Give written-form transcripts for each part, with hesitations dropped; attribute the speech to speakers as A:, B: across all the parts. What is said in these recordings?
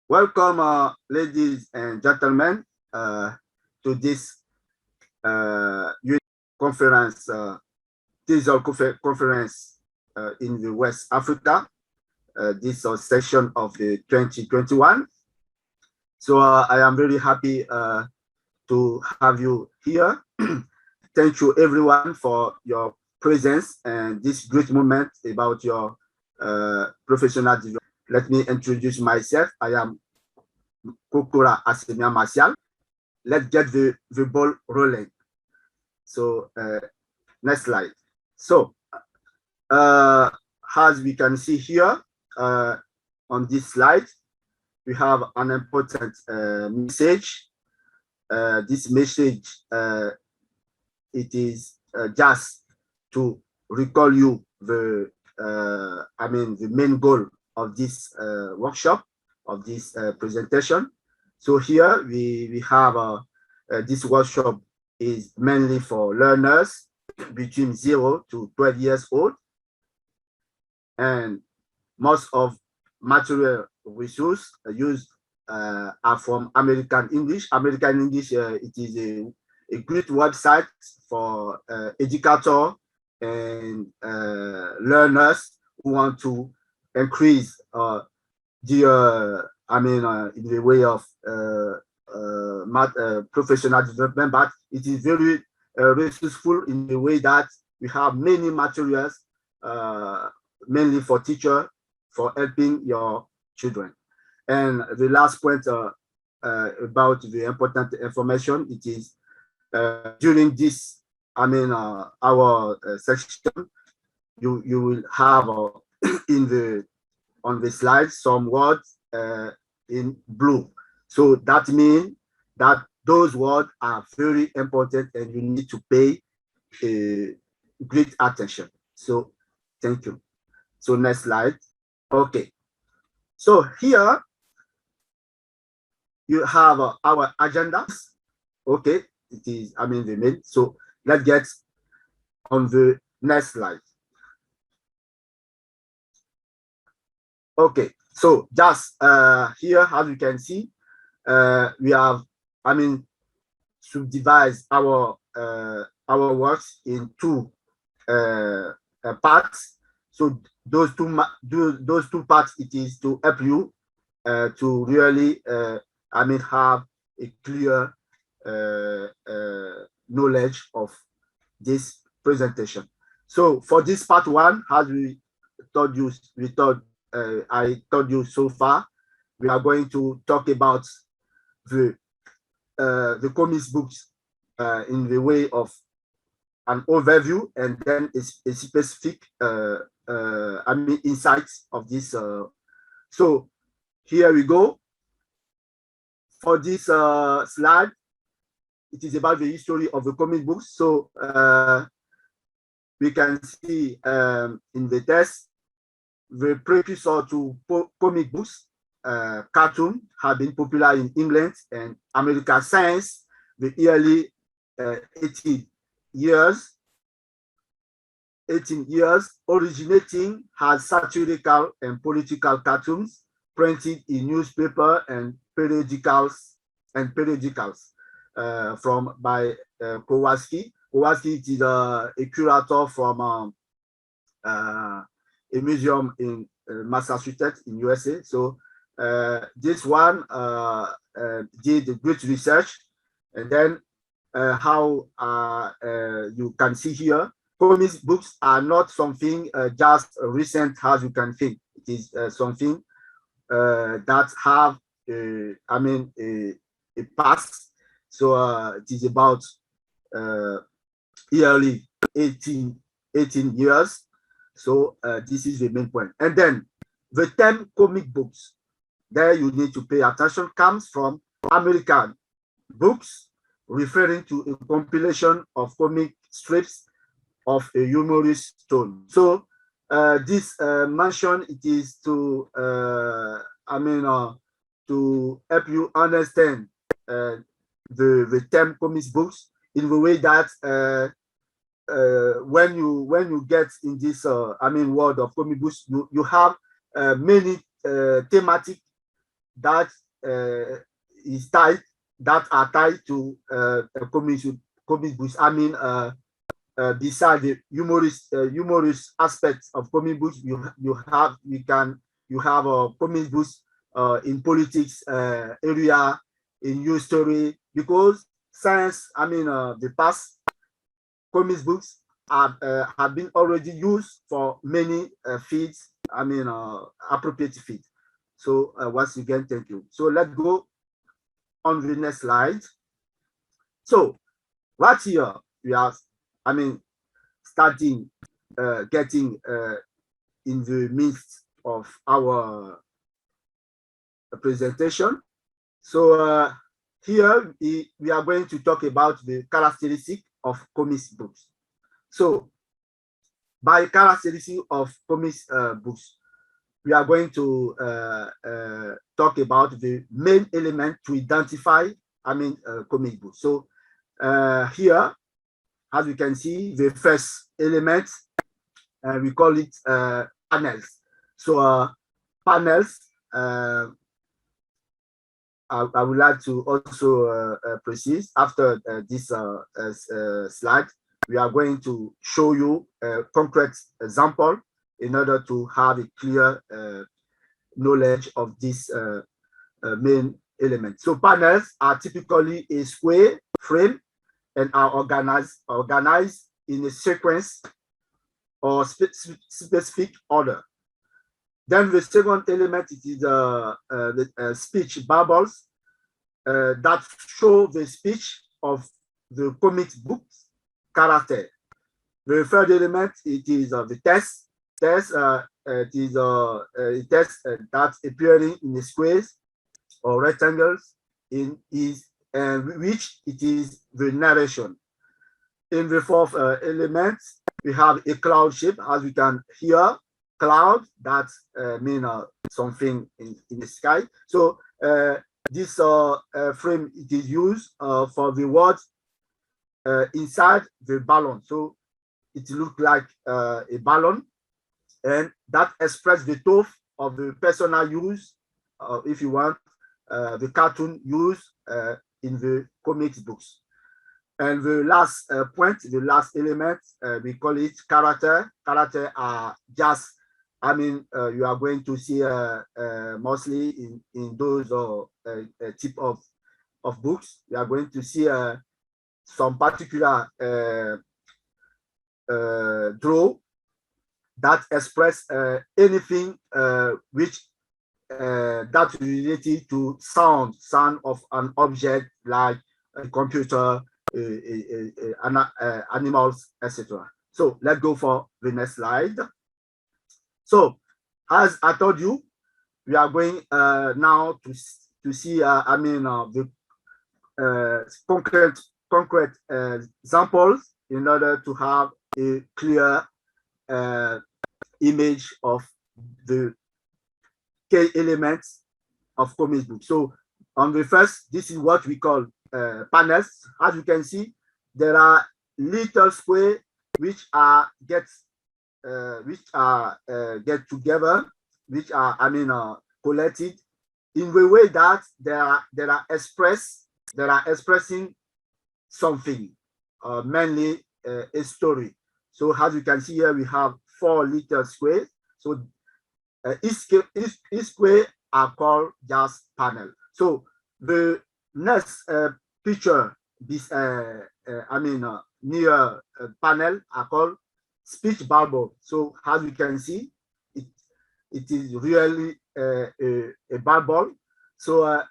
A: Welcome, ladies and gentlemen, to this conference, digital conference in the West Africa. This session of the 2021. So I am very happy to have you here. Thank you, everyone, for your presence and this great moment about your professional development. Let me introduce myself. I am Kokora Martial. Let's get the ball rolling. So next slide. So as we can see here on this slide, we have an important message. This message, it is just to recall you the main goal of this workshop, of this presentation. So here we have this workshop is mainly for learners between 0 to 12 years old, and most of material resources used are from American English. American English, it is a great website for educators and learners who want to increase in the way of professional development, but it is very resourceful in the way that we have many materials, mainly for teachers, for helping your children. And the last point about the important information, it is during this, our section, you will have on the slide some words in blue. So that means that those words are very important and you need to pay great attention. So thank you. So next slide. Okay. So here you have our agenda. Okay, it is, the main. So let's get on the next slide. Okay, so just here, as you can see, we have, subdivide our works in two parts. So those two parts, it is to help you to really, have a clear knowledge of this presentation. So for this part one, as I told you so far, we are going to talk about the comics books in the way of an overview, and then a specific insights of this. So here we go. For this slide, it is about the history of the comic books. So we can see in the text, the precursor to comic books, cartoon, have been popular in England and America since the early 18 years, originating as satirical and political cartoons printed in newspaper and periodicals by Kowalski. Kowalski is a curator from a museum in Massachusetts in USA. So this one did great research, and then how you can see here, comics books are not something just recent as you can think. It is something that have a past. So it is about yearly 18 years. So this is the main point. And then the term comic books, there you need to pay attention, comes from American books, referring to a compilation of comic strips of a humorous tone. So this mention, it is to to help you understand the term comics books in the way that when you get in this world of comic books, you have many thematic that is tied that are tied to comic books. I mean, beside the humorous aspects of comic books, you have comic books in politics area, in news story, because science. I mean, the past comic books have been already used for many fields. I mean, appropriate fields. So once again, thank you. So let's go on the next slide. So right here we are, I mean, starting getting in the midst of our presentation. So here we are going to talk about the characteristic of comic books. So by characteristic of comic books, we are going to talk about the main element to identify, I mean, comic books. So here, as you can see, the first element, we call it panels. So panels, I would like to also proceed after this slide. We are going to show you a concrete example in order to have a clear knowledge of this main element. So panels are typically a square frame and are organized in a sequence or specific order. Then the second element is the speech bubbles that show the speech of the comic book character. The third element, it is the text. It is a text that's appearing in the squares or rectangles in which it is the narration. In the fourth element, we have a cloud shape, as we can hear. Cloud that mean something in the sky. So this frame, it is used for the word inside the balloon. So it looks like a balloon, and that expresses the tone of the personal use, if you want, the cartoon use in the comics books. And the last point, the last element, we call it character. Character are just, I mean, you are going to see mostly in those type of books. You are going to see some particular draw that express anything which that related to sound of an object like a computer, animals, etc. So let's go for the next slide. So as I told you, we are going now to see, I mean, the concrete examples in order to have a clear image of the key elements of comic book. So on the first, this is what we call panels. As you can see, there are little square which are get together, which are, I mean, collected in the way that they are expressing something, mainly a story. So as you can see here, we have 4 little squares. So each square are called just panel. So the next picture, this I mean, near panel are called speech bubble. So as you can see, it is really a bubble. So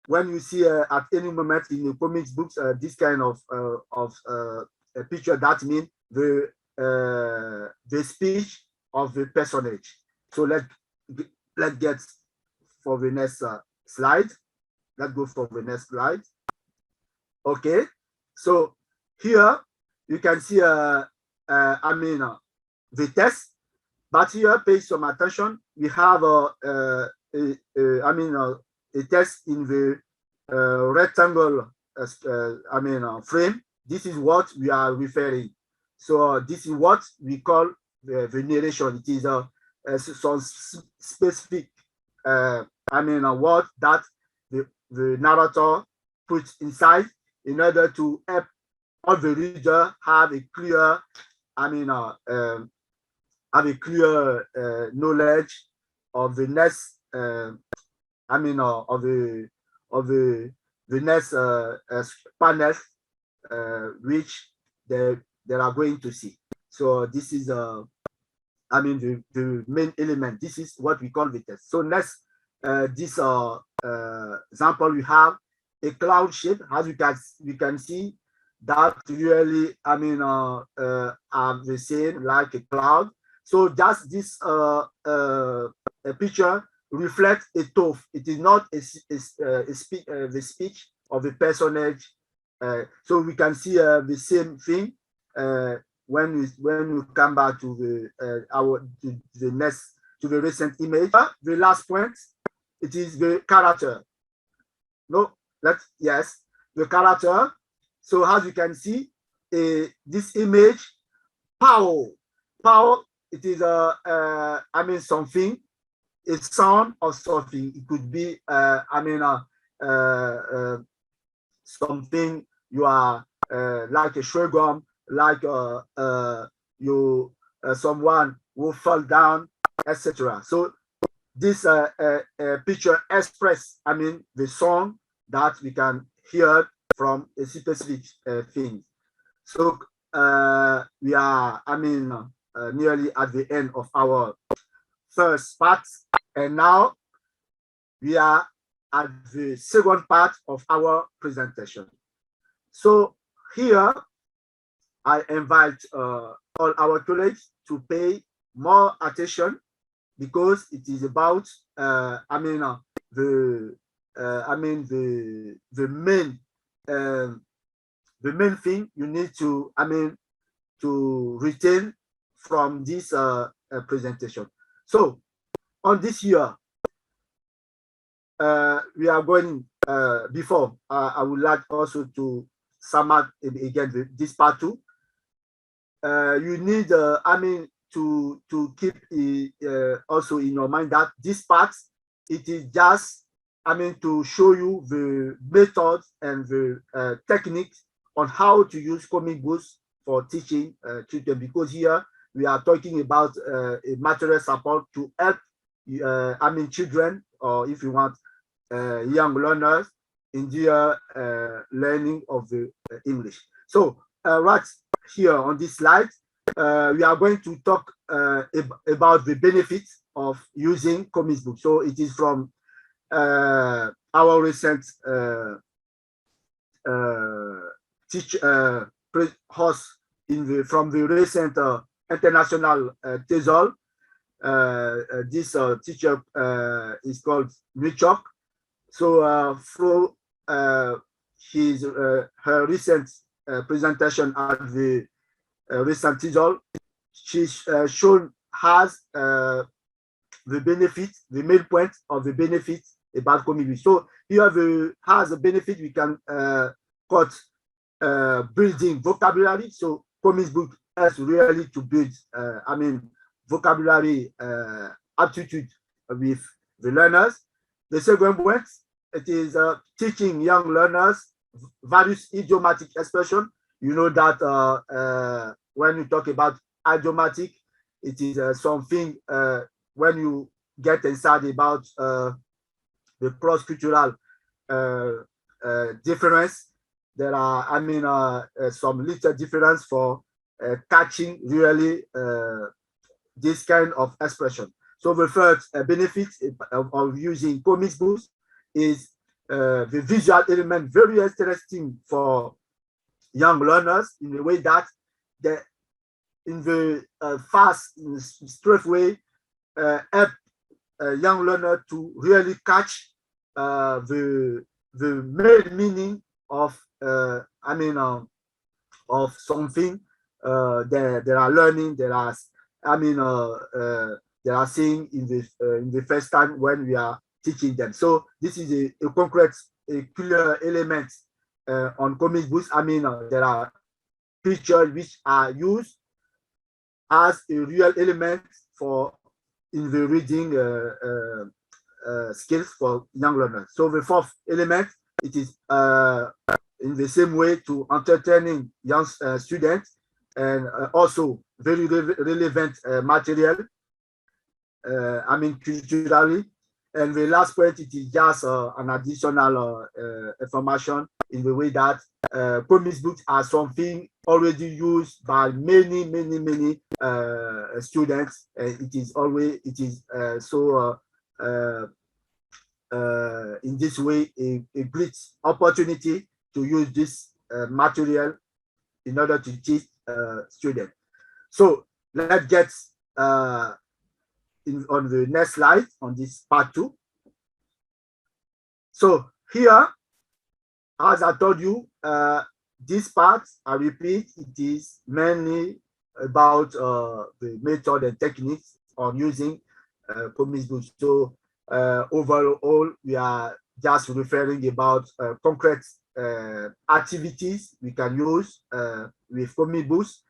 A: when you see at any moment in the comics books this kind of a picture, that means the speech of the personage. So let's get for the next slide. Let's go for the next slide. Okay, so here you can see I mean, the text, but here pay some attention. We have I mean, a text in the rectangle I mean, frame. This is what we are referring. So this is what we call the narration. It is some specific word that the narrator puts inside in order to help all the reader have a clear, knowledge of the next, of the next panel, which they are going to see. So this is the main element. This is what we call the test. So next, this example, we have a cloud shape. As we can see that really, have the same like a cloud. So just this a picture reflects a tone. It is not the speech of the personage. So we can see the same thing when we come back to the recent image. The last point, it is the character. No, yes, the character. So as you can see, this image, power, it is something, a sound of something. It could be something you are like a chewing gum, like someone will fall down, etc. So this picture express, the song that we can hear from a specific thing. So we are, nearly at the end of our first part, and now we are at the second part of our presentation. So here, I invite all our colleagues to pay more attention, because it is about the main thing you need to retain from this presentation. So on this year, we are going, before I would like also to sum up again this part two. You need to keep also in your mind that this part, it is just to show you the methods and the techniques on how to use comic books for teaching children, because here we are talking about a material support to help children, or if you want, young learners in their learning of the English. So right here on this slide, we are going to talk about the benefits of using comic book. So it is from our recent host from the recent international TESOL. This teacher is called Nichok. So through her recent presentation at the recent TESOL, she's shown has the benefit, the main point of the benefit about comic book. So here has a benefit we can quote building vocabulary. So comic book has really to build vocabulary aptitude with the learners. The second point, it is teaching young learners various idiomatic expression. You know that when you talk about idiomatic, it is something when you get inside about the cross-cultural difference. There are, some little difference for catching really this kind of expression. So the first benefit of using comic books is the visual element, very interesting for young learners in a way that in the fast, straight way, help a young learner to really catch the main meaning of of something they are learning. They are seeing in the first time when we are teaching them. So this is a concrete, a clear element on comic books. There are pictures which are used as a real element for in the reading skills for young learners. So the fourth element, it is in the same way to entertaining young students, and also very relevant material, culturally. And the last point, it is just an additional information in the way that comics books are something already used by many students. It is in this way a great opportunity to use this material in order to teach students. So let's get on the next slide on this part 2. So here, as I told you, this part, I repeat, it is mainly about the method and techniques on using comics books. So overall, we are just referring about concrete activities we can use with comic books,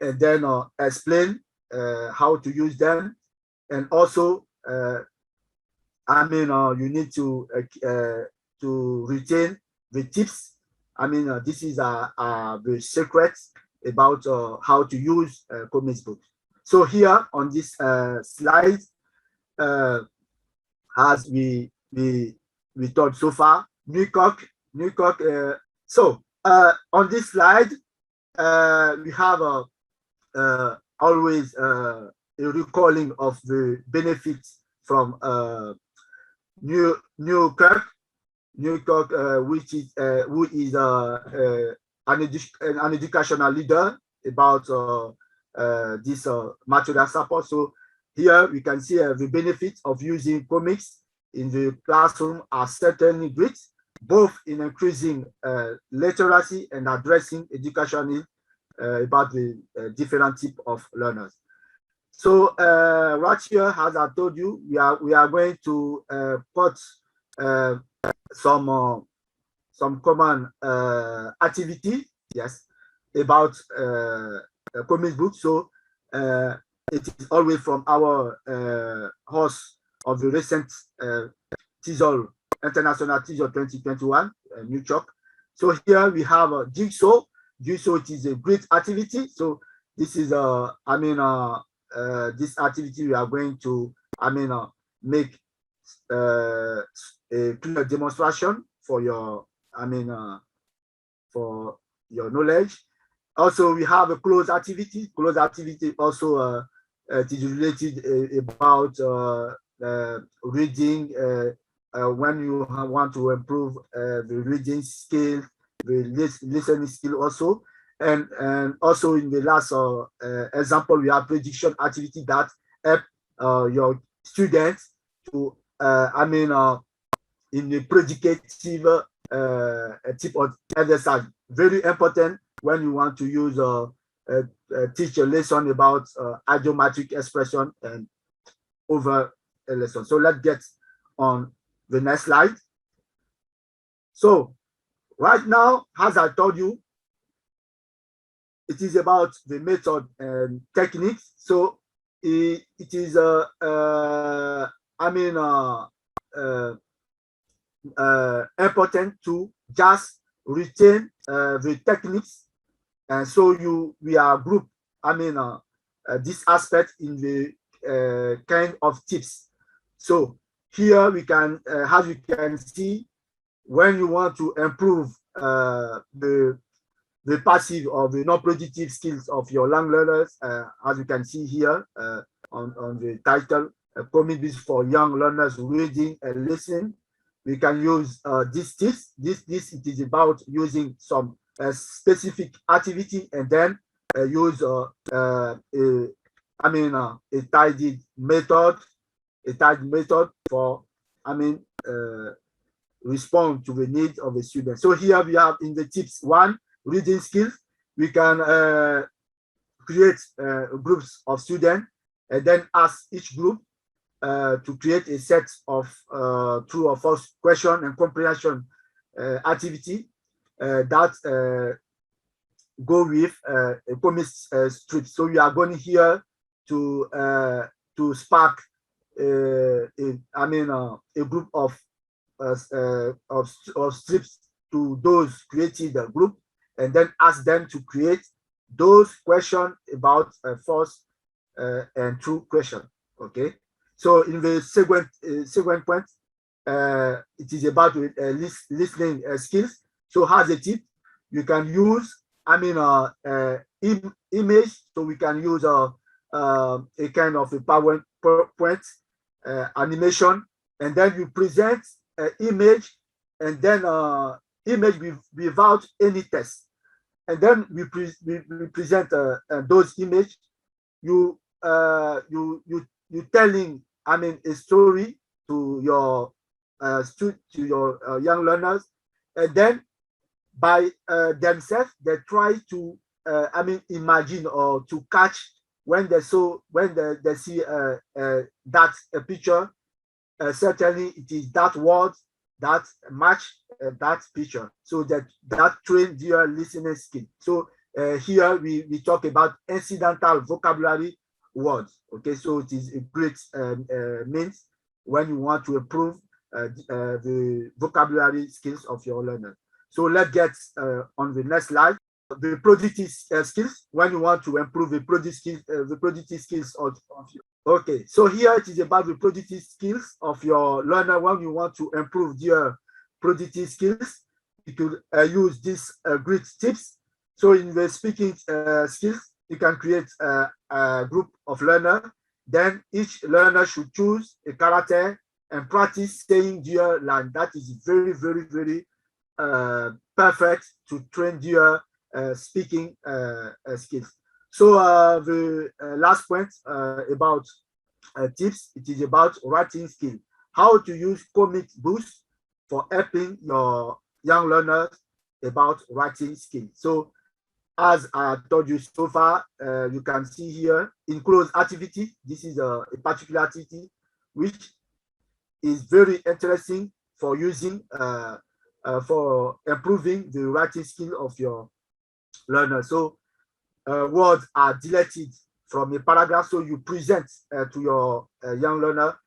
A: and then explain how to use them. And also, you need to retain the tips. This is the secret about how to use comics books. So here on this slide, as we thought so far, Newcock. So on this slide, we have always a recalling of the benefits from Newcock, which is who is an educational leader about this material support. So here we can see the benefits of using comics in the classroom are certainly great, both in increasing literacy and addressing education needs about the different type of learners. So right here, as I told you, we are going to put some common activity, yes, about comic books. So it is always from our host of the recent TESOL, International TESOL 2021, New York. So here we have a Jigsaw. Jigsaw, it is a great activity. So this is this activity we are going to make a clear demonstration for your for your knowledge. Also, we have a closed activity. Closed activity also it is related about reading when you want to improve the reading skill, the listening skill also. And also in the last example, we have prediction activity that help your students to in the predicative type of exercise. Very important when you want to use teach a lesson about idiomatic expression and over a lesson. So let's get on the next slide. So right now, as I told you, it is about the method and techniques. So it is important to just retain the techniques, and so we are group this aspect in the kind of tips. So here we can as you can see, when you want to improve the passive or the non-productive skills of your young learners, as you can see here on the title, comic books for young learners reading and listening. We can use these tips. This it is about using some specific activity and then use a tidy method, for respond to the needs of the student. So here we have in the tips 1, reading skills. We can create groups of students and then ask each group to create a set of true or false question and comprehension activity that go with a comic strip. So we are going here to spark a group of strips to those created the group, and then ask them to create those questions about false and true question. Okay. So in the second point, it is about listening skills. So as a tip, you can use, image. So we can use a kind of a PowerPoint animation, and then you present image, and then image without any text, and then we present those image. You telling, a story to your young learners, and then by themselves they try to imagine or to catch when they see that a picture. Certainly it is that word that match that picture, so that train their listening skill. So here we talk about incidental vocabulary words. Okay, so it is a great means when you want to improve the vocabulary skills of your learner. So let's get on the next slide. The productive skills, when you want to improve the productive skills of your. Okay, so here it is about the productive skills of your learner. When you want to improve their productive skills, you could use these great tips. So in the speaking skills, you can create a group of learners. Then each learner should choose a character and practice saying their line. That is very, very, very perfect to train their speaking skills. So the last point about tips, it is about writing skill. How to use comic books for helping your young learners about writing skill. So as I told you so far, you can see here enclosed activity. This is a particular activity which is very interesting for using for improving the writing skill of your learner. So words are deleted from a paragraph. So you present to your young learner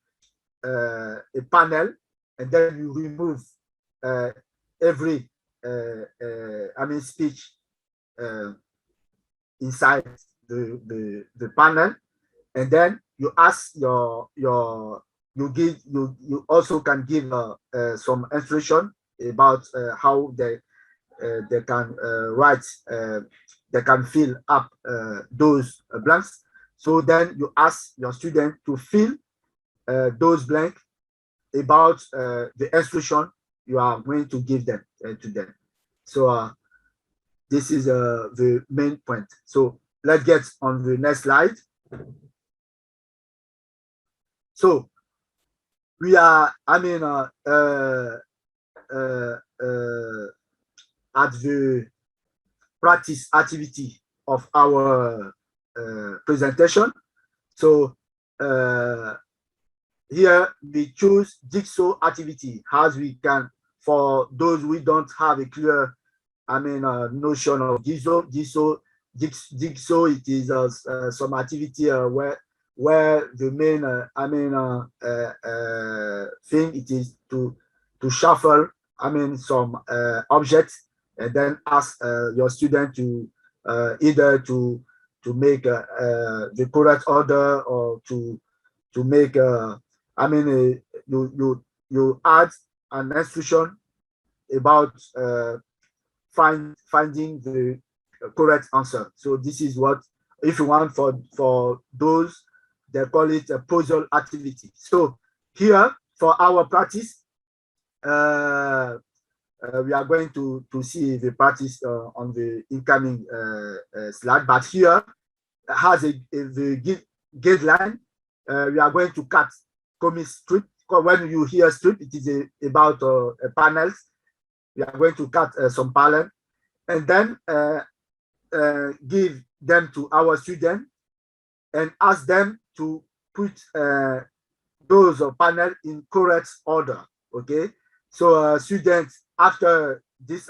A: a panel, and then you remove every speech inside the panel, and then you ask you also can give some instruction about how they can write, they can fill up those blanks. So then you ask your student to fill those blanks about the instruction you are going to give them to them. So this is the main point. So let's get on the next slide. So we are, at the practice activity of our presentation. So here we choose jigsaw activity, as we can, for those who don't have a clear notion of jigsaw. Jigsaw, it is some activity where the main thing it is to shuffle some objects, and then ask your student to either to make the correct order, or to make you add an instruction about finding the correct answer. So this is what, if you want, for those, they call it a puzzle activity. So here for our practice, we are going to see the practice on the incoming slide, but here has the guideline. We are going to cut comic strip. When you hear strip, it is about panels. We are going to cut some panels, and then give them to our students and ask them to put those panels in correct order. Okay, so students, after this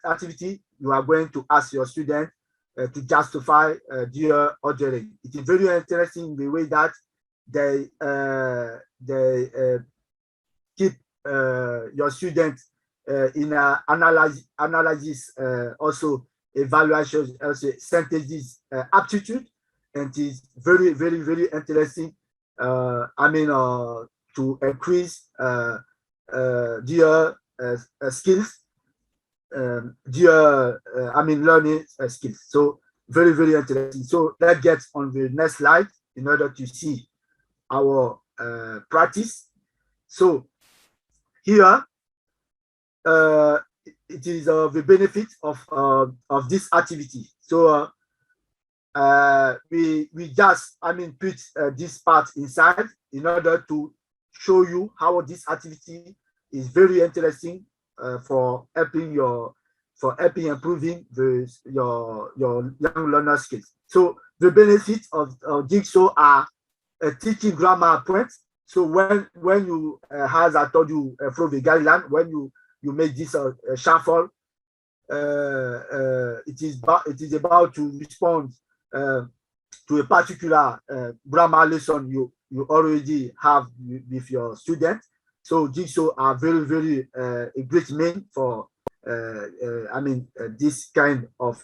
A: activity, you are going to ask your students to justify their ordering. It is very interesting the way that they keep your students in analysis, also evaluation, also synthesis aptitude, and it is very, very, very interesting. I mean, to increase their skills, their I mean learning skills. So very, very interesting. So let's get on the next slide in order to see our practice. So here it is the benefit of this activity. So we just put this part inside in order to show you how this activity is very interesting for helping improving your young learner skills. So the benefits of Jigsaw are teaching grammar points. So when you as I told you from the guideline, when you make this shuffle, it is about to respond to a particular grammar lesson you already have with your student. So Jigsaw are very, very a great mean for this kind of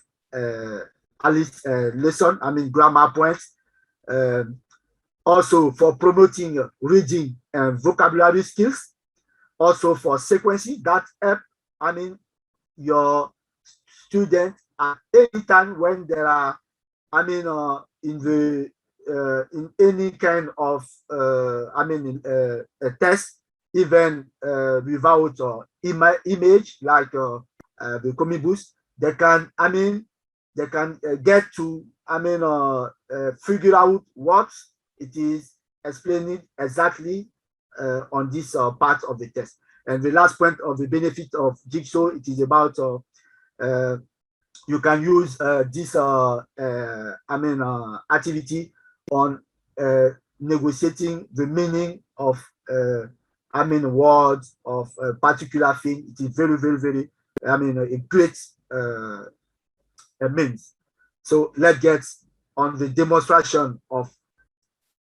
A: lesson. Grammar points. Also for promoting reading and vocabulary skills. Also for sequencing that help your students at any time when there are in any kind of a test, even without image like the comic books, they can get to figure out what it is explaining exactly on this part of the test. And the last point of the benefit of Jigsaw, it is about you can use this activity on negotiating the meaning of words of a particular thing. It is very, very, very a great means. So let's get on the demonstration of.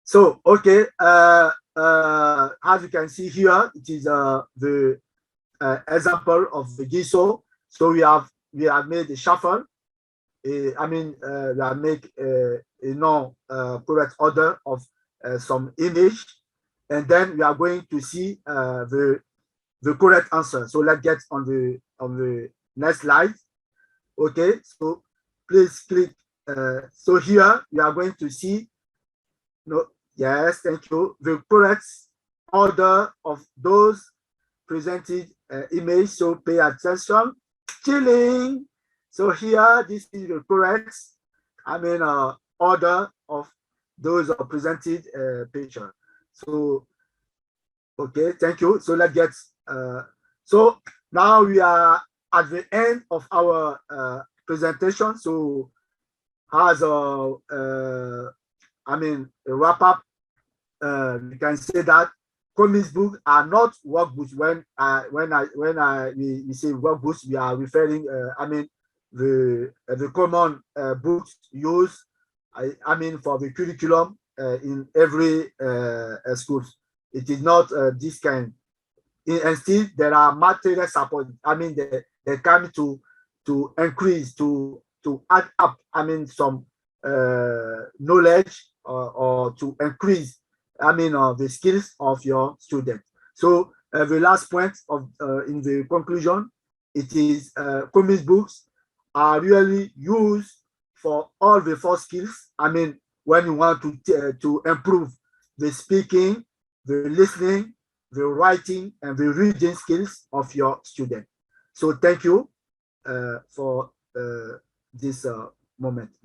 A: So okay, as you can see here, it is the example of the Jigsaw. So we have made a shuffle. We have made a non-correct order of some image, and then we are going to see the correct answer. So let's get on the next slide. Okay, so please click. So here we are going to see. No, yes, thank you. The correct order of those presented image. So pay attention. Chilling. So here, this is the correct, order of those presented picture. So, okay, thank you. So let's get, so now we are at the end of our presentation. So as a wrap up, we can say that comics books are not workbooks. When we say workbooks, we are referring the common books used for the curriculum in every school. It is not this kind. And still there are material support. They come to increase, to add up some knowledge or to increase the skills of your student. So the last point of in the conclusion, it is comics books are really used for all the four skills. When you want to improve the speaking, the listening, the writing, and the reading skills of your student. So thank you for this moment.